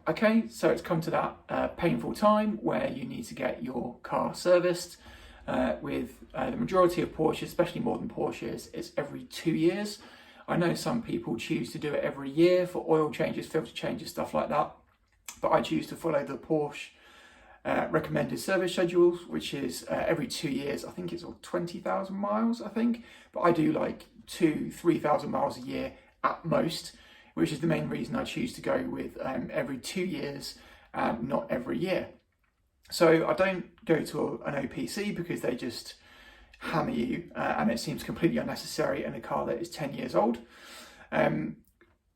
Okay, so it's come to that painful time where you need to get your car serviced. With the majority of Porsches, especially modern Porsches, it's every 2 years. I know some people choose to do it every year for oil changes, filter changes, stuff like that. But I choose to follow the Porsche recommended service schedules, which is every 2 years. I think it's 20,000 miles, I think. But I do like 3,000 miles a year at most, which is the main reason I choose to go with every 2 years and not every year. So I don't go to an OPC because they just hammer you and it seems completely unnecessary in a car that is 10 years old.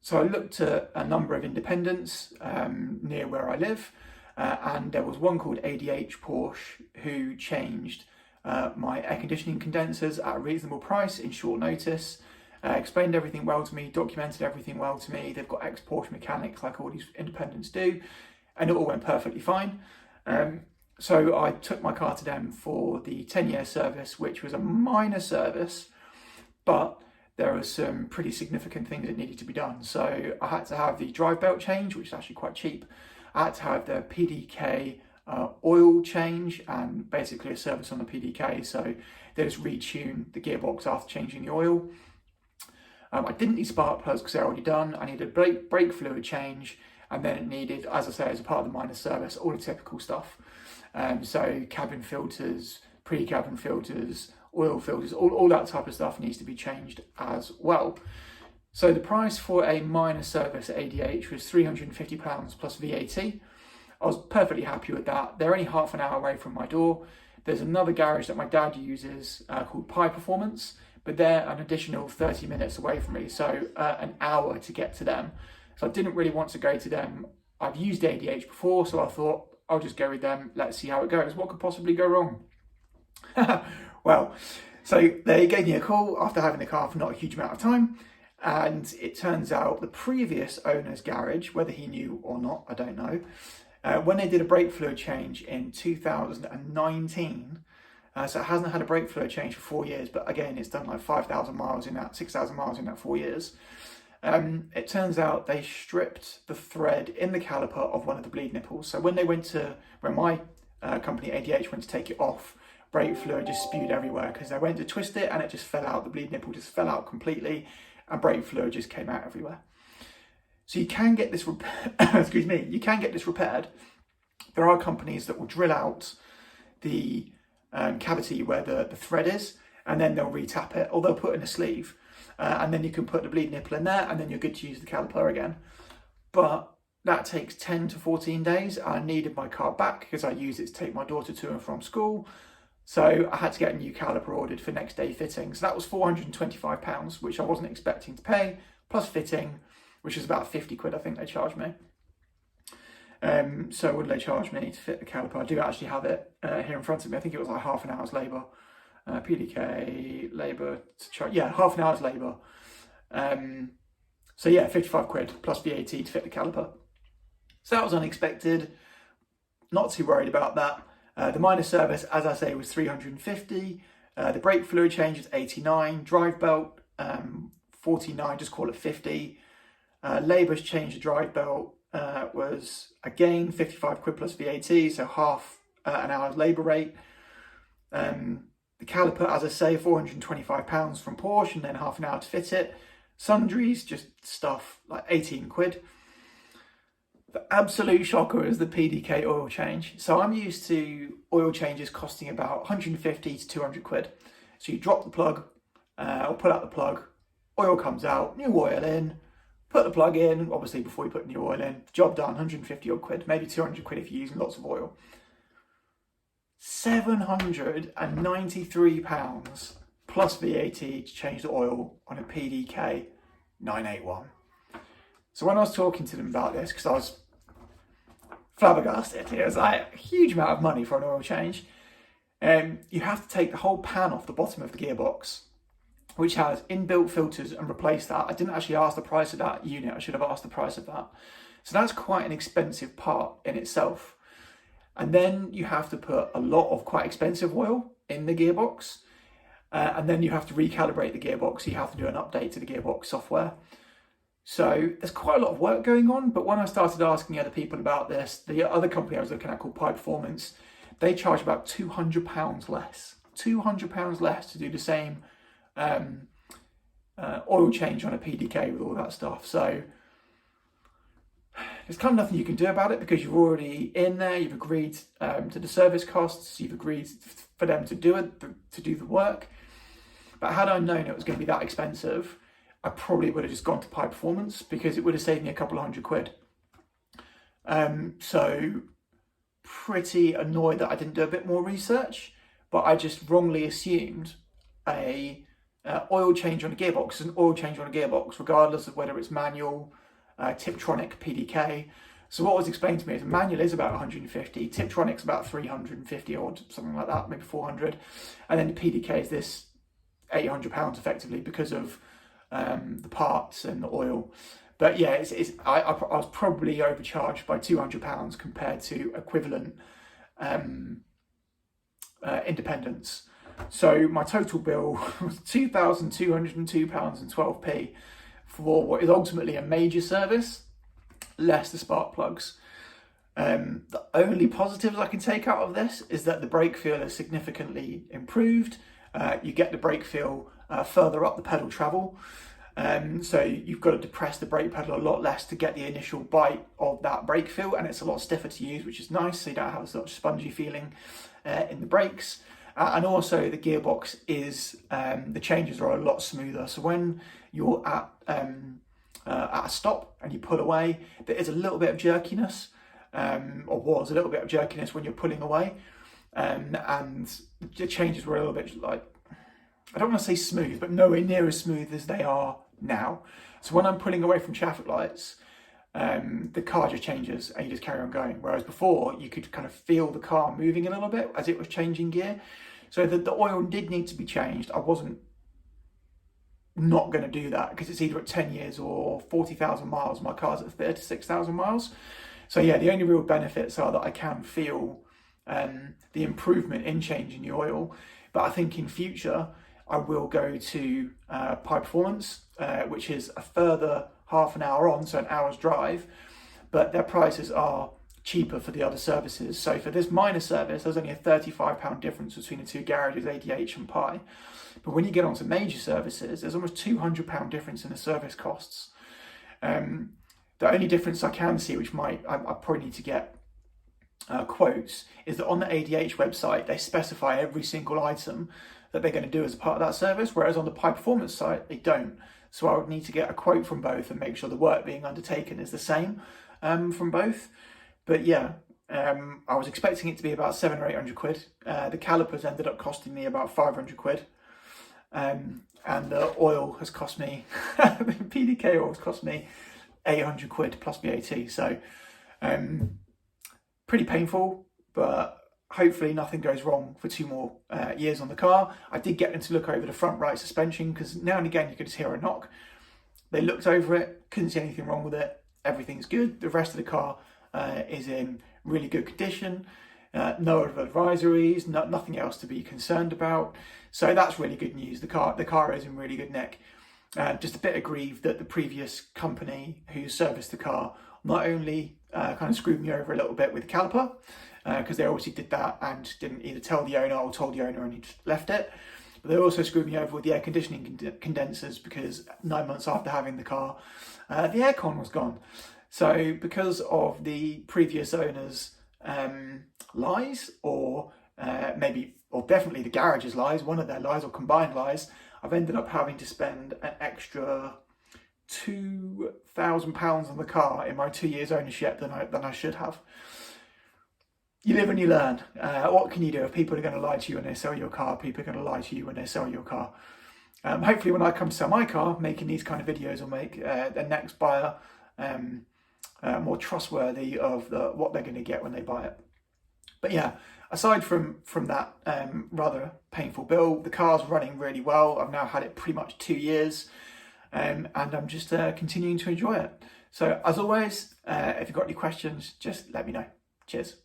So I looked at a number of independents near where I live and there was one called ADH Porsche who changed my air conditioning condensers at a reasonable price in short notice. Explained everything well to me, documented everything well to me. They've got ex-Porsche mechanics like all these independents do, and it all went perfectly fine. So I took my car to them for the 10-year service, which was a minor service, but there were some pretty significant things that needed to be done. So I had to have the drive belt change, which is actually quite cheap. I had to have the PDK oil change and basically a service on the PDK. So they just retune the gearbox after changing the oil. I didn't need spark plugs because they're already done. I needed brake fluid change, and then it needed, as I say, as a part of the minor service, all the typical stuff. So cabin filters, pre-cabin filters, oil filters, all that type of stuff needs to be changed as well. So the price for a minor service at ADH was £350 plus VAT. I was perfectly happy with that. They're only half an hour away from my door. There's another garage that my dad uses called Pi Performance, but they're an additional 30 minutes away from me, so an hour to get to them. So I didn't really want to go to them. I've used ADH before, so I thought I'll just go with them. Let's see how it goes. What could possibly go wrong? Well, so they gave me a call after having the car for not a huge amount of time. And it turns out the previous owner's garage, whether he knew or not, I don't know, when they did a brake fluid change in 2019, so it hasn't had a brake fluid change for 4 years, but again, it's done like 5,000 miles in that, 6,000 miles in that 4 years. It turns out they stripped the thread in the caliper of one of the bleed nipples. So when my company ADH went to take it off, brake fluid just spewed everywhere because they went to twist it and it just fell out. The bleed nipple just fell out completely and brake fluid just came out everywhere. So you can get this, excuse me, you can get this repaired. There are companies that will drill out the cavity where the thread is, and then they'll retap it, or they'll put in a sleeve, and then you can put the bleed nipple in there, and then you're good to use the caliper again. But that takes 10 to 14 days. I needed my car back because I use it to take my daughter to and from school. So I had to get a new caliper ordered for next day fitting. So that was £425, which I wasn't expecting to pay, plus fitting, which is about 50 quid, I think they charged me. So what did they charge me to fit the caliper? I do actually have it here in front of me. I think it was like half an hour's labour. PDK, labour, half an hour's labour. So yeah, 55 quid plus VAT to fit the caliper. So that was unexpected. Not too worried about that. The minor service, as I say, was 350. The brake fluid change is 89. Drive belt, 49, just call it 50. Labour's change the drive belt was again 55 quid plus VAT, so half an hour's labour rate. The caliper, as I say, £425 from Porsche, and then half an hour to fit it. Sundries, just stuff like 18 quid. The absolute shocker is the PDK oil change. So I'm used to oil changes costing about 150 to 200 quid. So you drop the plug, or pull out the plug, oil comes out, new oil in, put the plug in, obviously before you put new oil in, job done, 150 odd quid, maybe 200 quid if you're using lots of oil. £793 plus VAT to change the oil on a PDK 981. So when I was talking to them about this, because I was flabbergasted, it was like a huge amount of money for an oil change. You have to take the whole pan off the bottom of the gearbox, which has inbuilt filters, and replace that. I didn't actually ask the price of that unit. I should have asked the price of that. So that's quite an expensive part in itself. And then you have to put a lot of quite expensive oil in the gearbox. And then you have to recalibrate the gearbox. So you have to do an update to the gearbox software. So there's quite a lot of work going on, but when I started asking other people about this, the other company I was looking at called Pipe Performance, they charge about £200 less. £200 less to do the same oil change on a PDK with all that stuff. So there's kind of nothing you can do about it because you're already in there. You've agreed to the service costs. You've agreed for them to do it, to do the work. But had I known it was going to be that expensive, I probably would have just gone to Pipe Performance because it would have saved me a couple of £100. So pretty annoyed that I didn't do a bit more research, but I just wrongly assumed a oil change on a gearbox is an oil change on a gearbox, regardless of whether it's manual, Tiptronic, PDK. So what was explained to me is a manual is about 150, Tiptronic's about 350 or something like that, maybe 400, and then the PDK is this £800 effectively because of the parts and the oil. But yeah, I was probably overcharged by £200 compared to equivalent independents. So my total bill was £2,202.12 for what is ultimately a major service, less the spark plugs. The only positives I can take out of this is that the brake feel is significantly improved. You get the brake feel further up the pedal travel. So you've got to depress the brake pedal a lot less to get the initial bite of that brake feel, and it's a lot stiffer to use, which is nice, so you don't have such spongy feeling in the brakes. And also the gearbox is, the changes are a lot smoother. So when you're at a stop and you pull away, there is a little bit of jerkiness, or was a little bit of jerkiness when you're pulling away. And the changes were a little bit like, I don't want to say smooth, but nowhere near as smooth as they are now. So when I'm pulling away from traffic lights, the car just changes and you just carry on going. Whereas before, you could kind of feel the car moving a little bit as it was changing gear. So the oil did need to be changed. I wasn't not going to do that because it's either at 10 years or 40,000 miles. My car's at 36,000 miles. So yeah, the only real benefits are that I can feel the improvement in changing the oil. But I think in future, I will go to Pipe Performance, which is a further half an hour on, so an hour's drive, but their prices are cheaper for the other services. So for this minor service, there's only a £35 difference between the two garages, ADH and Pi. But when you get onto major services, there's almost £200 difference in the service costs. The only difference I can see, which I probably need to get quotes, is that on the ADH website, they specify every single item that they're going to do as a part of that service, whereas on the Pipe Performance site, they don't. So I would need to get a quote from both and make sure the work being undertaken is the same from both. But yeah, I was expecting it to be about £700 or £800. The calipers ended up costing me about £500. And the oil has cost me, the PDK oil has cost me £800 plus VAT. So pretty painful, but hopefully nothing goes wrong for 2 more years on the car. I did get them to look over the front right suspension because now and again you could just hear a knock. They looked over it, couldn't see anything wrong with it. Everything's good. The rest of the car is in really good condition. No other advisories, nothing else to be concerned about. So that's really good news. The car is in really good nick. Just a bit aggrieved that the previous company who serviced the car not only kind of screwed me over a little bit with the caliper, because they obviously did that and didn't either tell the owner or told the owner and he just left it. But they also screwed me over with the air conditioning condensers because 9 months after having the car, the aircon was gone. So because of the previous owner's lies, or definitely the garage's lies, one of their lies or combined lies, I've ended up having to spend an extra £2,000 on the car in my 2 years ownership than I should have. You live and you learn. What can you do? If people are going to lie to you when they sell your car, people are going to lie to you when they sell your car. Hopefully when I come to sell my car, making these kind of videos will make the next buyer more trustworthy of what they're going to get when they buy it. But yeah, aside from that rather painful bill, the car's running really well. I've now had it pretty much 2 years, and I'm just continuing to enjoy it. So as always, if you've got any questions, just let me know. Cheers.